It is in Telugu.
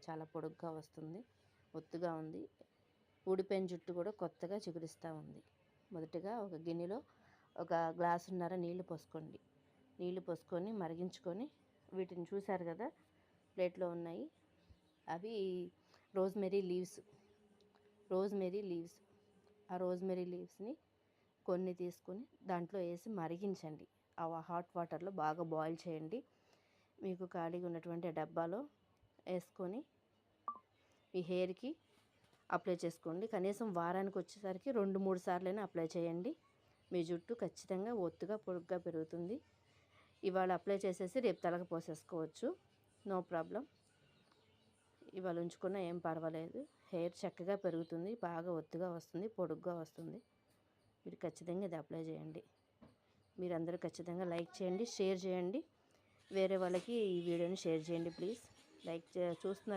చాలా పొడుగ్గా వస్తుంది, ఒత్తుగా ఉంది. ఊడిపోయిన జుట్టు కూడా కొత్తగా చిగురిస్తూ ఉంది. మొదటగా ఒక గిన్నెలో ఒక గ్లాసున్నర నీళ్లు పోసుకోండి. నీళ్లు పోసుకొని మరిగించుకొని, వీటిని చూశారు కదా ప్లేట్లో ఉన్నాయి, అవి రోజ్మెరీ లీవ్స్. ఆ రోజ్మెరీ లీవ్స్ని కొన్ని తీసుకొని దాంట్లో వేసి మరిగించండి. ఆ హాట్ వాటర్లో బాగా బాయిల్ చేయండి. మీకు ఖాళీగా ఉన్నటువంటి డబ్బాలో వేసుకొని మీ హెయిర్కి అప్లై చేసుకోండి. కనీసం వారానికి వచ్చేసరికి 2-3 సార్లైనా అప్లై చేయండి. మీ జుట్టు ఖచ్చితంగా ఒత్తుగా పొడుగ్గా పెరుగుతుంది. ఇవాళ అప్లై చేసేసి రేపు తలకు పోసేసుకోవచ్చు, నో ప్రాబ్లం. ఇవాళ ఉంచుకున్నా ఏం పర్వాలేదు. హెయిర్ చక్కగా పెరుగుతుంది, బాగా ఒత్తుగా వస్తుంది, పొడుగ్గా వస్తుంది. మీరు ఖచ్చితంగా ఇది అప్లై చేయండి. మీరందరూ ఖచ్చితంగా లైక్ చేయండి, షేర్ చేయండి. వేరే వాళ్ళకి ఈ వీడియోని షేర్ చేయండి ప్లీజ్. చూస్తున్నారు